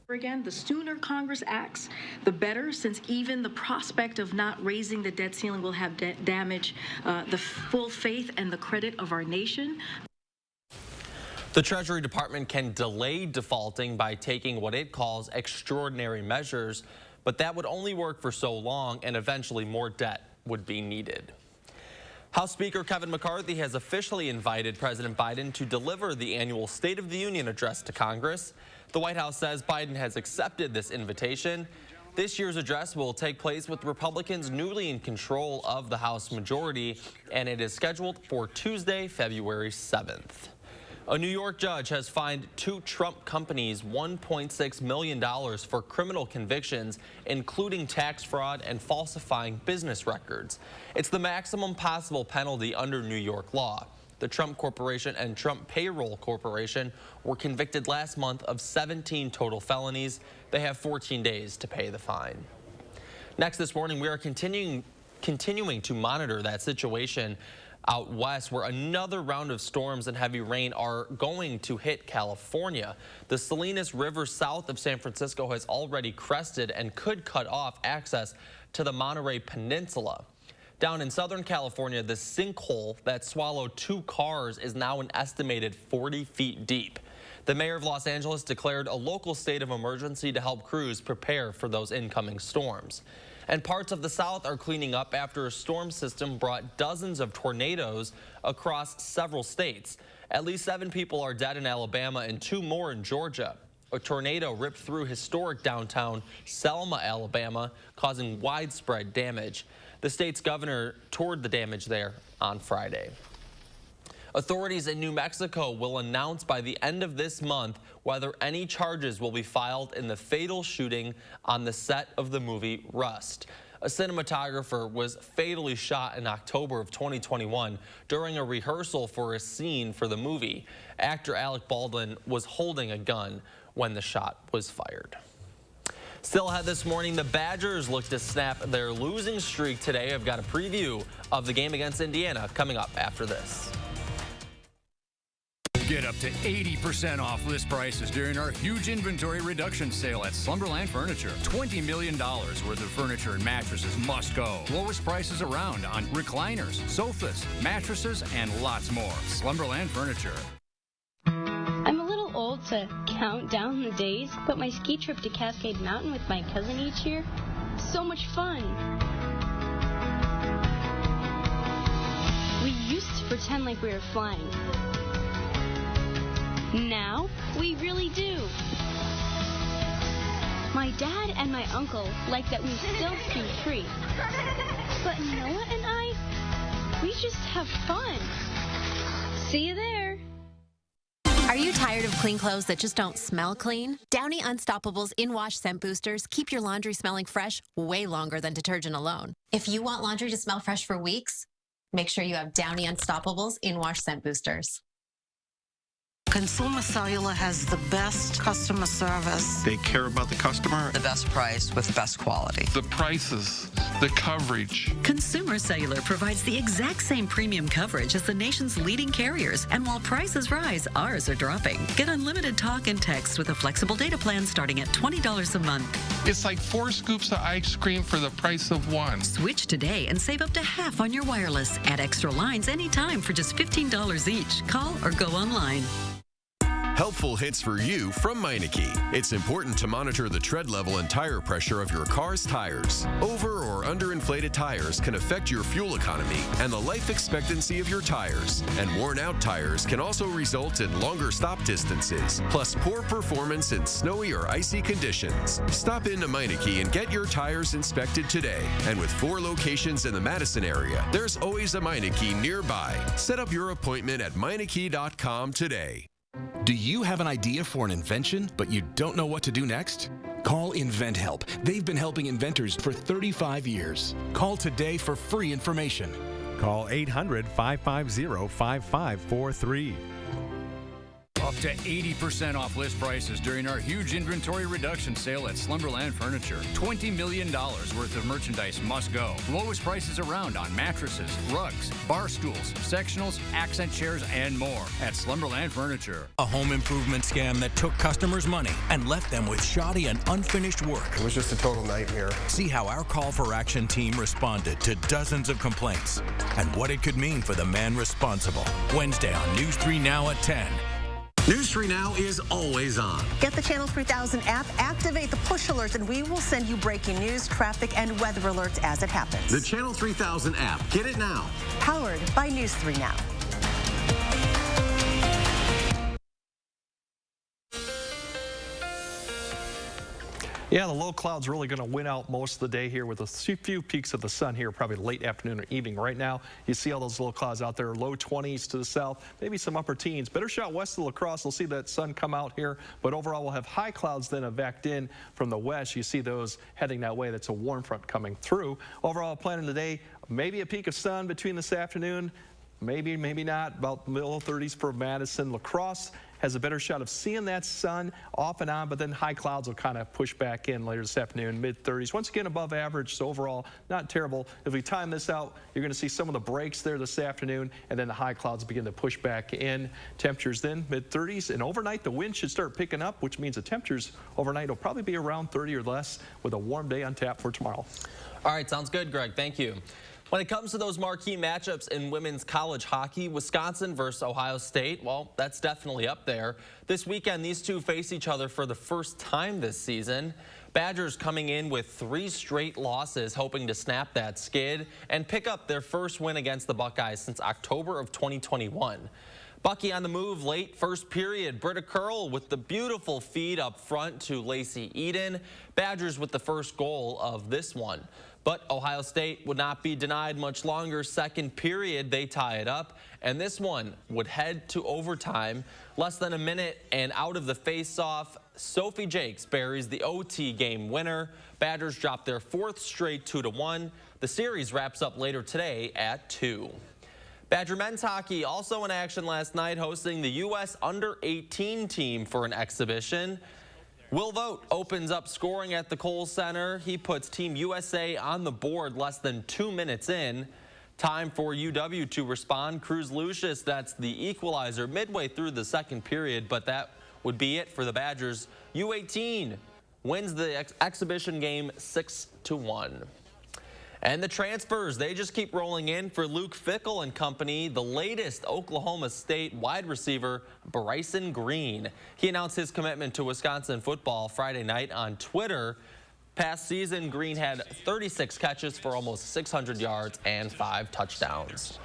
Again, the sooner Congress acts, the better, since even the prospect of not raising the debt ceiling will have damage the full faith and the credit of our nation. The Treasury Department can delay defaulting by taking what it calls extraordinary measures, but that would only work for so long, and eventually more debt would be needed. House Speaker Kevin McCarthy has officially invited President Biden to deliver the annual State of the Union address to Congress. The White House says Biden has accepted this invitation. This year's address will take place with Republicans newly in control of the House majority, and it is scheduled for Tuesday, February 7th. A New York judge has fined 2 Trump companies $1.6 million for criminal convictions, including tax fraud and falsifying business records. It's the maximum possible penalty under New York law. The Trump Corporation and Trump Payroll Corporation were convicted last month of 17 total felonies. They have 14 days to pay the fine. Next this morning, we are continuing to monitor that situation out west, where another round of storms and heavy rain are going to hit California. The Salinas River south of San Francisco has already crested and could cut off access to the Monterey Peninsula. Down in Southern California, the sinkhole that swallowed 2 cars is now an estimated 40 feet deep. The mayor of Los Angeles declared a local state of emergency to help crews prepare for those incoming storms. And parts of the South are cleaning up after a storm system brought dozens of tornadoes across several states. At least 7 people are dead in Alabama and 2 more in Georgia. A tornado ripped through historic downtown Selma, Alabama, causing widespread damage. The state's governor toured the damage there on Friday. Authorities in New Mexico will announce by the end of this month whether any charges will be filed in the fatal shooting on the set of the movie Rust. A cinematographer was fatally shot in October of 2021 during a rehearsal for a scene for the movie. Actor Alec Baldwin was holding a gun when the shot was fired. Still ahead this morning, the Badgers look to snap their losing streak today. I've got a preview of the game against Indiana coming up after this. Get up to 80% off list prices during our huge inventory reduction sale at Slumberland Furniture. $20 million worth of furniture and mattresses must go. Lowest prices around on recliners, sofas, mattresses, and lots more. Slumberland Furniture. I'm a little old to count down the days, but my ski trip to Cascade Mountain with my cousin each year, so much fun. We used to pretend like we were flying. Now, we really do. My dad and my uncle like that we still ski free. But Noah and I, we just have fun. See you there. Are you tired of clean clothes that just don't smell clean? Downy Unstoppable's in-wash scent boosters keep your laundry smelling fresh way longer than detergent alone. If you want laundry to smell fresh for weeks, make sure you have Downy Unstoppable's in-wash scent boosters. Consumer Cellular has the best customer service. They care about the customer. The best price with best quality. The prices, the coverage. Consumer Cellular provides the exact same premium coverage as the nation's leading carriers. And while prices rise, ours are dropping. Get unlimited talk and text with a flexible data plan starting at $20 a month. It's like 4 scoops of ice cream for the price of 1. Switch today and save up to half on your wireless. Add extra lines anytime for just $15 each. Call or go online. Helpful hints for you from Meineke. It's important to monitor the tread level and tire pressure of your car's tires. Over or underinflated tires can affect your fuel economy and the life expectancy of your tires. And worn out tires can also result in longer stop distances, plus poor performance in snowy or icy conditions. Stop into Meineke and get your tires inspected today. And with 4 locations in the Madison area, there's always a Meineke nearby. Set up your appointment at Meineke.com today. Do you have an idea for an invention, but you don't know what to do next? Call InventHelp. They've been helping inventors for 35 years. Call today for free information. Call 800-550-5543. Up to 80% off list prices during our huge inventory reduction sale at Slumberland Furniture. $20 million worth of merchandise must go. Lowest prices around on mattresses, rugs, bar stools, sectionals, accent chairs, and more at Slumberland Furniture. A home improvement scam that took customers' money and left them with shoddy and unfinished work. It was just a total nightmare. See how our call for action team responded to dozens of complaints and what it could mean for the man responsible. Wednesday on News 3 Now at 10. News 3 Now is always on. Get the Channel 3000 app, activate the push alerts, and we will send you breaking news, traffic, and weather alerts as it happens. The Channel 3000 app. Get it now. Powered by News 3 Now. Yeah, the low cloud's really going to win out most of the day here with a few peaks of the sun here, probably late afternoon or evening. Right now, you see all those low clouds out there, low 20s to the south, maybe some upper teens. Better shot west of La Crosse. We'll see that sun come out here, but overall we'll have high clouds then backed in from the west. You see those heading that way. That's a warm front coming through. Overall, planning today, maybe a peak of sun between this afternoon, maybe not, about middle 30s for Madison. La Crosse has a better shot of seeing that sun off and on, but then high clouds will kind of push back in later this afternoon, mid-30s. Once again, above average, so overall, not terrible. If we time this out, you're going to see some of the breaks there this afternoon, and then the high clouds begin to push back in. Temperatures then mid-30s, and overnight the wind should start picking up, which means the temperatures overnight will probably be around 30 or less with a warm day on tap for tomorrow. All right, sounds good, Greg. Thank you. When it comes to those marquee matchups in women's college hockey, Wisconsin versus Ohio State, well, that's definitely up there. This weekend, these two face each other for the first time this season. Badgers coming in with 3 straight losses, hoping to snap that skid and pick up their first win against the Buckeyes since October of 2021. Bucky on the move late first period. Britta Curl with the beautiful feed up front to Lacey Eden. Badgers with the first goal of this one. But Ohio State would not be denied much longer. Second period, they tie it up, and this one would head to overtime. Less than a minute, and out of the face-off, Sophie Jakes buries the OT game winner. Badgers drop their 4th straight 2-1. The series wraps up later today at 2. Badger men's hockey also in action last night, hosting the U.S. under-18 team for an exhibition. Will Vogt opens up scoring at the Kohl Center. He puts Team USA on the board less than 2 minutes in. Time for UW to respond. Cruz Lucius, that's the equalizer midway through the second period, but that would be it for the Badgers. U18 wins the exhibition game 6-1. And the transfers, they just keep rolling in for Luke Fickell and company. The latest Oklahoma State wide receiver, Bryson Green. He announced his commitment to Wisconsin football Friday night on Twitter. Past season, Green had 36 catches for almost 600 yards and 5 touchdowns.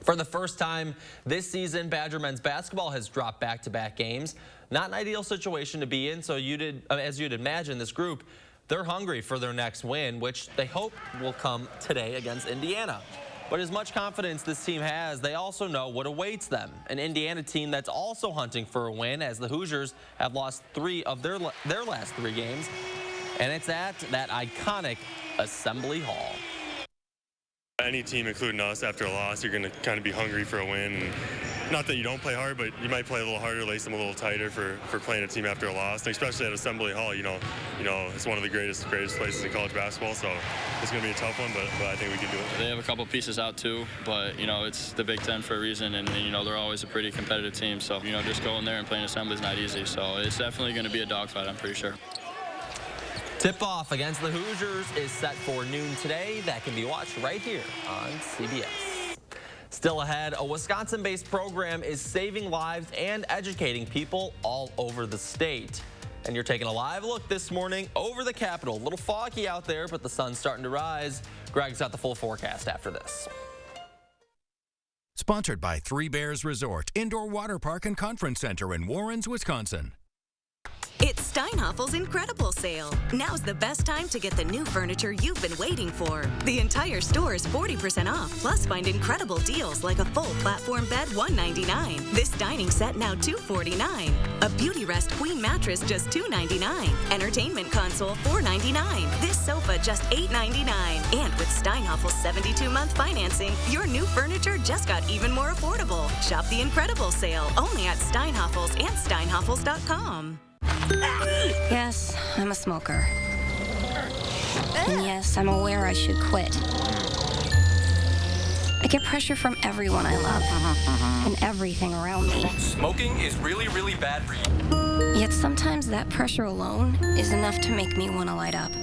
For the first time this season, Badger men's basketball has dropped back-to-back games. Not an ideal situation to be in, so as you'd imagine, this group, they're hungry for their next win, which they hope will come today against Indiana. But as much confidence this team has, they also know what awaits them. An Indiana team that's also hunting for a win, as the Hoosiers have lost 3 of their last 3 games. And it's at that iconic Assembly Hall. Any team, including us, after a loss, you're going to kind of be hungry for a win. And not that you don't play hard, but you might play a little harder, lace them a little tighter for playing a team after a loss. And especially at Assembly Hall, you know, it's one of the greatest places in college basketball. So it's going to be a tough one, but I think we can do it. They have a couple pieces out too, but it's the Big Ten for a reason, and they're always a pretty competitive team. So just going there and playing Assembly is not easy. So it's definitely going to be a dogfight, I'm pretty sure. Tip-off against the Hoosiers is set for noon today. That can be watched right here on CBS. Still ahead, a Wisconsin-based program is saving lives and educating people all over the state. And you're taking a live look this morning over the Capitol. A little foggy out there, but the sun's starting to rise. Greg's got the full forecast after this. Sponsored by Three Bears Resort, Indoor Water Park and Conference Center in Warrens, Wisconsin. It's Steinhaffel's Incredible Sale. Now's the best time to get the new furniture you've been waiting for. The entire store is 40% off, plus find incredible deals like a full platform bed $199. This dining set now $249. A Beauty Rest Queen mattress just $299. Entertainment console $499. This sofa just $899. And with Steinhaffel's 72-month financing, your new furniture just got even more affordable. Shop the Incredible Sale only at Steinhaffel's and steinhaffels.com. Yes, I'm a smoker. And yes, I'm aware I should quit. I get pressure from everyone I love and everything around me. Smoking is really, really bad for you. Yet sometimes that pressure alone is enough to make me want to light up.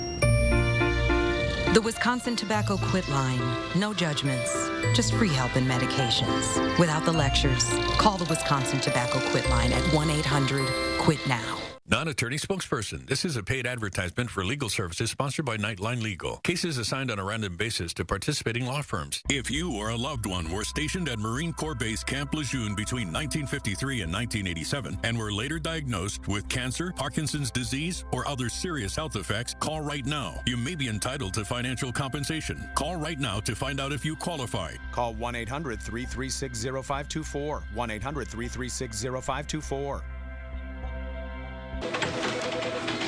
The Wisconsin Tobacco Quit Line. No judgments, just free help and medications. Without the lectures, call the Wisconsin Tobacco Quit Line at 1-800-QUIT-NOW. Non-attorney spokesperson. This is a paid advertisement for legal services sponsored by Nightline Legal. Cases assigned on a random basis to participating law firms. If you or a loved one were stationed at Marine Corps Base Camp Lejeune between 1953 and 1987 and were later diagnosed with cancer, Parkinson's disease, or other serious health effects, call right now. You may be entitled to financial compensation. Call right now to find out if you qualify. Call 1-800-336-0524. 1-800-336-0524.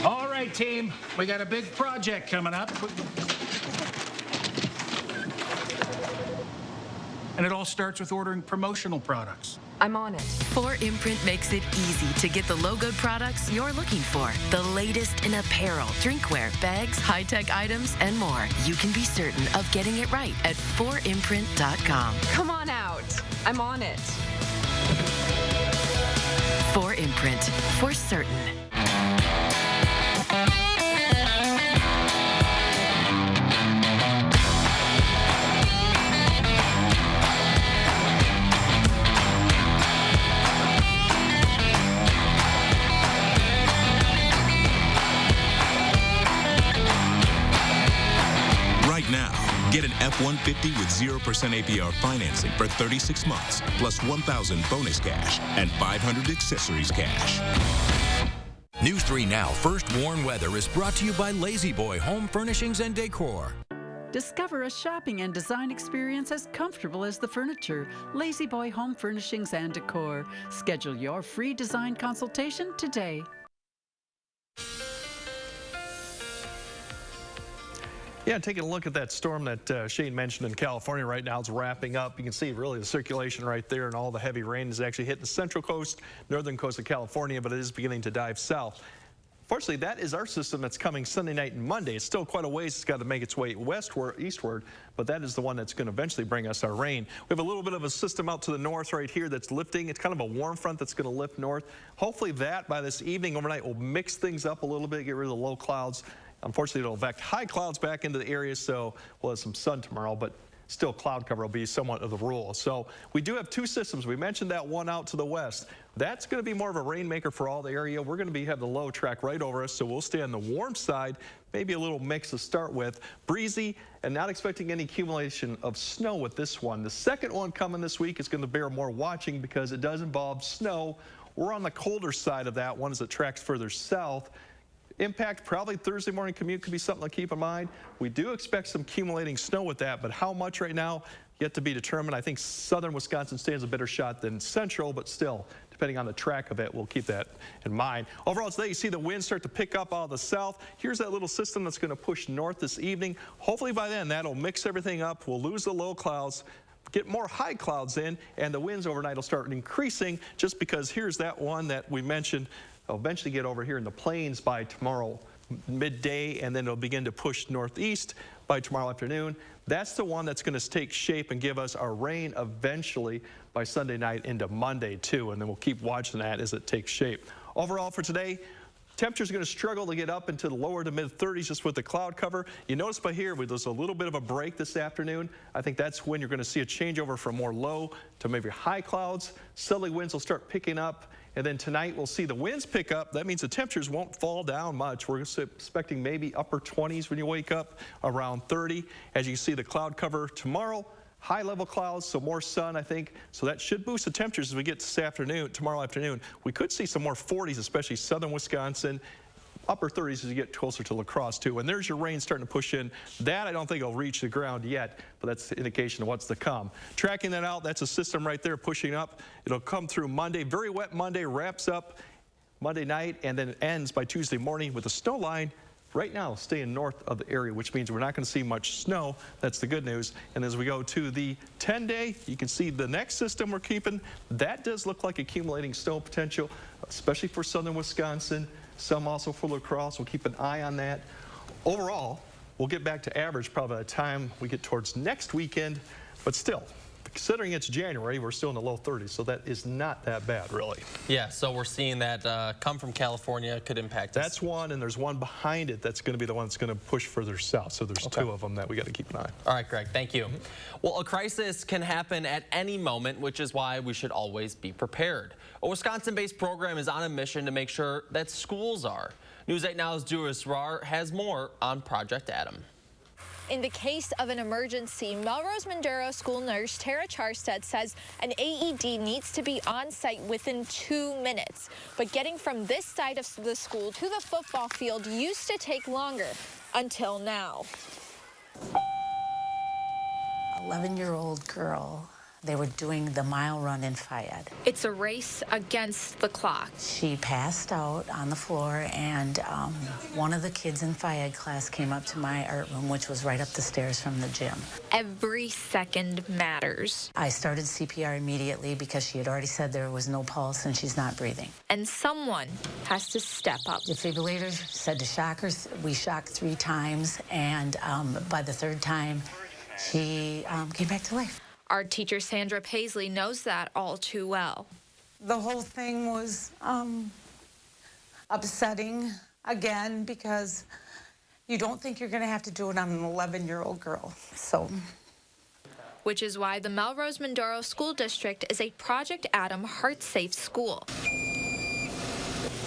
All right, team, we got a big project coming up. And it all starts with ordering promotional products. I'm on it. 4imprint makes it easy to get the logoed products you're looking for. The latest in apparel, drinkware, bags, high-tech items, and more. You can be certain of getting it right at 4imprint.com. Come on out. I'm on it. 4imprint, for certain. Right now, get an F-150 with 0% APR financing for 36 months, plus $1,000 bonus cash and $500 accessories cash. News 3 Now First Warn Weather is brought to you by Lazy Boy Home Furnishings and Decor. Discover a shopping and design experience as comfortable as the furniture. Lazy Boy Home Furnishings and Decor. Schedule your free design consultation today. Yeah, taking a look at that storm that Shane mentioned in California right now. It's wrapping up. You can see really the circulation right there, and all the heavy rain is actually hitting the central coast, northern coast of California, but it is beginning to dive south. Fortunately, that is our system that's coming Sunday night and Monday. It's still quite a ways. It's got to make its way eastward, but that is the one that's going to eventually bring us our rain. We have a little bit of a system out to the north right here that's lifting. It's kind of a warm front that's going to lift north. Hopefully that by this evening, overnight, will mix things up a little bit, get rid of the low clouds. Unfortunately, it'll evac high clouds back into the area, so we'll have some sun tomorrow, but still cloud cover will be somewhat of the rule. So we do have two systems. We mentioned that one out to the west. That's going to be more of a rainmaker for all the area. We're going to have the low track right over us, so we'll stay on the warm side, maybe a little mix to start with. Breezy and not expecting any accumulation of snow with this one. The second one coming this week is going to bear more watching because it does involve snow. We're on the colder side of that one as it tracks further south. Impact, probably Thursday morning commute could be something to keep in mind. We do expect some accumulating snow with that, but how much right now, yet to be determined. I think southern Wisconsin stands a better shot than central, but still, depending on the track of it, we'll keep that in mind. Overall today, you see the winds start to pick up out of the south. Here's that little system that's going to push north this evening. Hopefully by then, that'll mix everything up. We'll lose the low clouds, get more high clouds in, and the winds overnight will start increasing just because here's that one that we mentioned. It'll eventually get over here in the plains by tomorrow midday, and then it'll begin to push northeast by tomorrow afternoon. That's the one that's going to take shape and give us our rain eventually by Sunday night into Monday too, and then we'll keep watching that as it takes shape. Overall for today, Temperatures are going to struggle to get up into the lower to mid-30s just with the cloud cover. You notice by here, there's a little bit of a break this afternoon. I think that's when you're going to see a changeover from more low to maybe high clouds. Southerly winds will start picking up. And then tonight we'll see the winds pick up. That means the temperatures won't fall down much. We're expecting maybe upper 20s when you wake up, around 30. As you see the cloud cover tomorrow, high level clouds, so more sun, I think. So that should boost the temperatures as we get tomorrow afternoon. We could see some more 40s, especially southern Wisconsin. Upper 30s as you get closer to La Crosse too. And there's your rain starting to push in. That I don't think will reach the ground yet, but that's an indication of what's to come. Tracking that out, that's a system right there pushing up. It'll come through Monday. Very wet Monday, wraps up Monday night, and then ends by Tuesday morning with a snow line right now staying north of the area, which means we're not going to see much snow. That's the good news. And as we go to the 10-day, you can see the next system we're keeping. That does look like accumulating snow potential, especially for southern Wisconsin. Some also for La Crosse. We'll keep an eye on that. Overall, we'll get back to average probably by the time we get towards next weekend, but still, considering it's January, we're still in the low 30s, so that is not that bad, really. Yeah, so we're seeing that come from California could impact us. That's one, and there's one behind it that's going to be the one that's going to push further south, so there's two of them that we got to keep an eye on. All right, Greg, thank you. Well, a crisis can happen at any moment, which is why we should always be prepared. A Wisconsin-based program is on a mission to make sure that schools are. News 8 Now's Drew Israr has more on Project Adam. In the case of an emergency, Melrose Maduro school nurse Tara Charstead says an AED needs to be on site within 2 minutes. But getting from this side of the school to the football field used to take longer, until now. 11-year-old girl. They were doing the mile run in Fayette. It's a race against the clock. She passed out on the floor, and one of the kids in Fayette class came up to my art room, which was right up the stairs from the gym. Every second matters. I started CPR immediately because she had already said there was no pulse and she's not breathing. And someone has to step up. Defibrillator said to shock her. We shocked 3 times, and by the 3rd time, she came back to life. Our teacher, Sandra Paisley, knows that all too well. The whole thing was upsetting, again, because you don't think you're going to have to do it on an 11-year-old girl. So, which is why the Melrose Maduro School District is a Project Adam heart-safe school.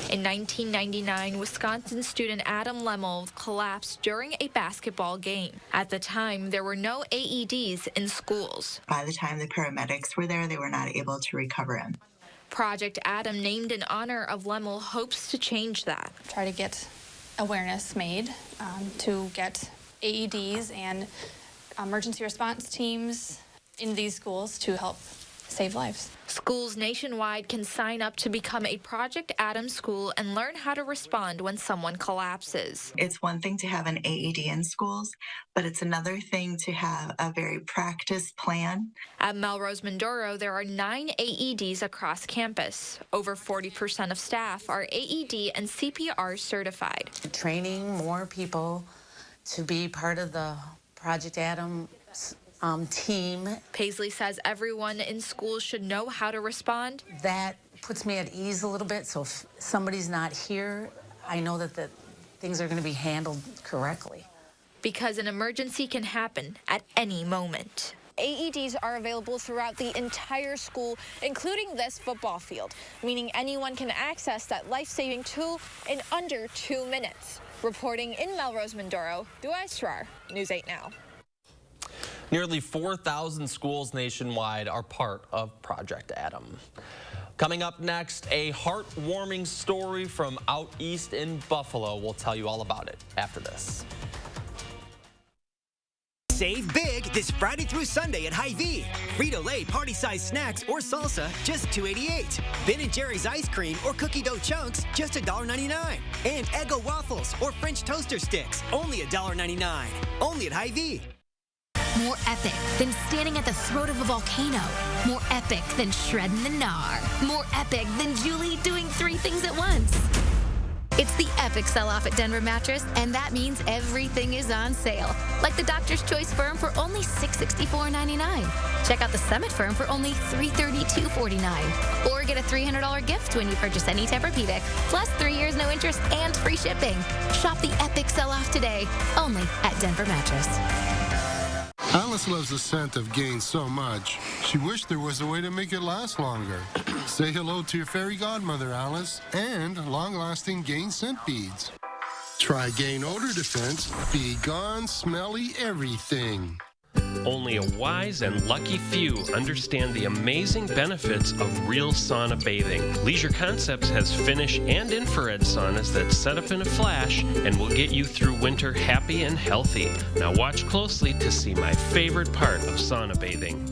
In 1999, Wisconsin student Adam Lemmel collapsed during a basketball game. At the time, there were no AEDs in schools. By the time the paramedics were there, they were not able to recover him. Project Adam, named in honor of Lemmel, hopes to change that. Try to get awareness made to get AEDs and emergency response teams in these schools to help save lives. Schools nationwide can sign up to become a Project Adam school and learn how to respond when someone collapses. It's one thing to have an AED in schools, but it's another thing to have a very practiced plan. At Melrose Maduro, there are 9 AEDs across campus. Over 40% of staff are AED and CPR certified. Training more people to be part of the Project Adam team. Paisley says everyone in schools should know how to respond. That puts me at ease a little bit, so if somebody's not here, I know that things are going to be handled correctly. Because an emergency can happen at any moment. AEDs are available throughout the entire school, including this football field, meaning anyone can access that life-saving tool in under 2 minutes. Reporting in Melrose Maduro, Drew Israr, News 8 Now. Nearly 4,000 schools nationwide are part of Project Adam. Coming up next, a heartwarming story from out east in Buffalo. We'll tell you all about it after this. Save big this Friday through Sunday at Hy-Vee. Frito-Lay party-sized snacks or salsa, just $2.88. Ben & Jerry's ice cream or cookie dough chunks, just $1.99. And Eggo waffles or French toaster sticks, only $1.99. Only at Hy-Vee. More epic than standing at the throat of a volcano. More epic than shredding the gnar. More epic than Julie doing 3 things at once. It's the epic sell-off at Denver Mattress, and that means everything is on sale. Like the Doctor's Choice Firm for only $664.99. Check out the Summit Firm for only $332.49. Or get a $300 gift when you purchase any Tempur-Pedic, plus 3 years no interest and free shipping. Shop the epic sell-off today, only at Denver Mattress. Alice loves the scent of Gain so much, she wished there was a way to make it last longer. Say hello to your fairy godmother, Alice, and long-lasting Gain scent beads. Try Gain Odor Defense. Be gone, smelly everything. Only a wise and lucky few understand the amazing benefits of real sauna bathing. Leisure Concepts has Finnish and infrared saunas that set up in a flash and will get you through winter happy and healthy. Now watch closely to see my favorite part of sauna bathing.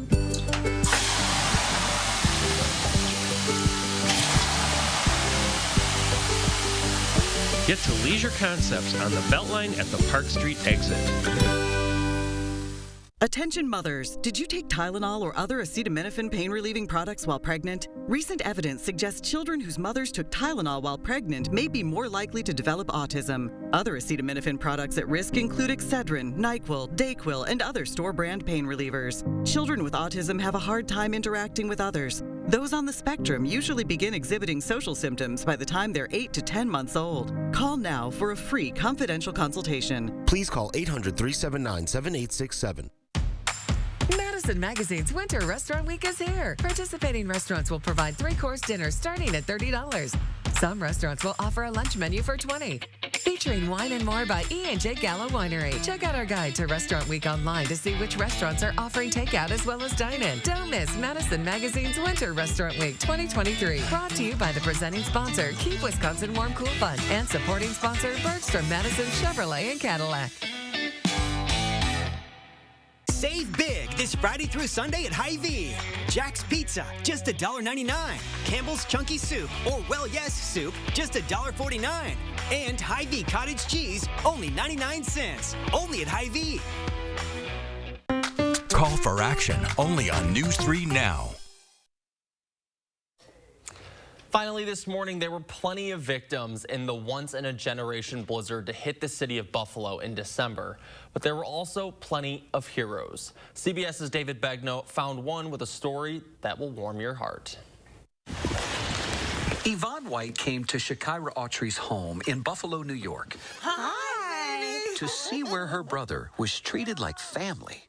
Get to Leisure Concepts on the Beltline at the Park Street exit. Attention mothers, did you take Tylenol or other acetaminophen pain-relieving products while pregnant? Recent evidence suggests children whose mothers took Tylenol while pregnant may be more likely to develop autism. Other acetaminophen products at risk include Excedrin, NyQuil, Dayquil, and other store-brand pain relievers. Children with autism have a hard time interacting with others. Those on the spectrum usually begin exhibiting social symptoms by the time they're 8 to 10 months old. Call now for a free confidential consultation. Please call 800-379-7867. Madison Magazine's Winter Restaurant Week is here. Participating restaurants will provide 3-course dinners starting at $30. Some restaurants will offer a lunch menu for $20. Featuring wine and more by E&J Gallo Winery. Check out our guide to Restaurant Week online to see which restaurants are offering takeout as well as dine-in. Don't miss Madison Magazine's Winter Restaurant Week 2023. Brought to you by the presenting sponsor, Keep Wisconsin Warm Cool Fund, and supporting sponsor, Bergstrom Madison Chevrolet and Cadillac. Save big this Friday through Sunday at Hy-Vee. Jack's Pizza, just $1.99. Campbell's Chunky Soup, or Well Yes Soup, just $1.49. And Hy-Vee Cottage Cheese, only 99 cents. Only at Hy-Vee. Call for action only on News 3 Now. Finally this morning, there were plenty of victims in the once-in-a-generation blizzard to hit the city of Buffalo in December. But there were also plenty of heroes. CBS's David Begnaud found one with a story that will warm your heart. Yvonne White came to Shakira Autry's home in Buffalo, New York. Hi! To see where her brother was treated like family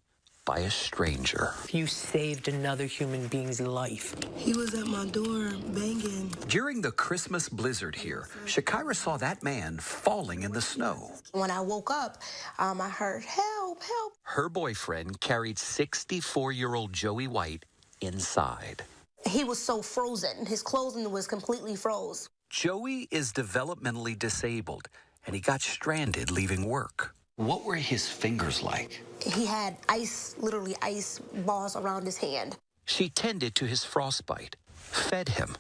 by a stranger. You saved another human being's life. He was at my door banging. During the Christmas blizzard here, Shakira saw that man falling in the snow. When I woke up, I heard, help, help. Her boyfriend carried 64-year-old Joey White inside. He was so frozen. His clothing was completely froze. Joey is developmentally disabled, and he got stranded leaving work. What were his fingers like? He had ice, literally ice balls around his hand. She tended to his frostbite, fed him,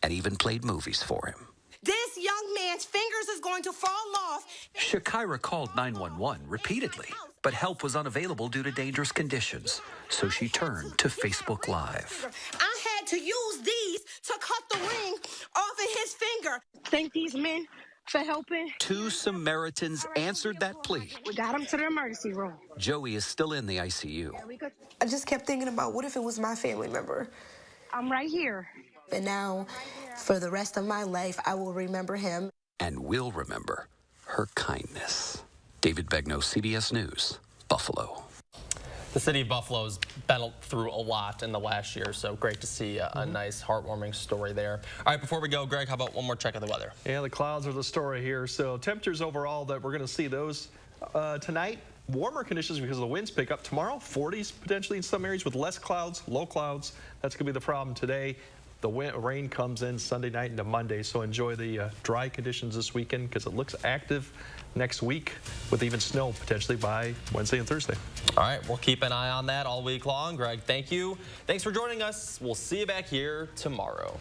and even played movies for him. This young man's fingers is going to fall off. Shakira called 911 repeatedly, but help was unavailable due to dangerous conditions, so she turned to Facebook Live. I had to use these to cut the ring off of his finger. Thank these men for helping. 2 Samaritans answered that plea. We got him to the emergency room. Joey is still in the ICU. I just kept thinking about what if it was my family member? I'm right here. And now, for the rest of my life, I will remember him. And will remember her kindness. David Begnaud, CBS News, Buffalo. The city of Buffalo's been through a lot in the last year, so great to see a nice, heartwarming story there. All right, before we go, Greg, how about one more check of the weather? Yeah, the clouds are the story here. So temperatures overall that we're going to see those tonight. Warmer conditions because of the winds pick up. Tomorrow, 40s potentially in some areas with less clouds, low clouds. That's going to be the problem today. The rain comes in Sunday night into Monday, so enjoy the dry conditions this weekend because it looks active next week with even snow potentially by Wednesday and Thursday. All right, we'll keep an eye on that all week long. Greg, thank you. Thanks for joining us. We'll see you back here tomorrow.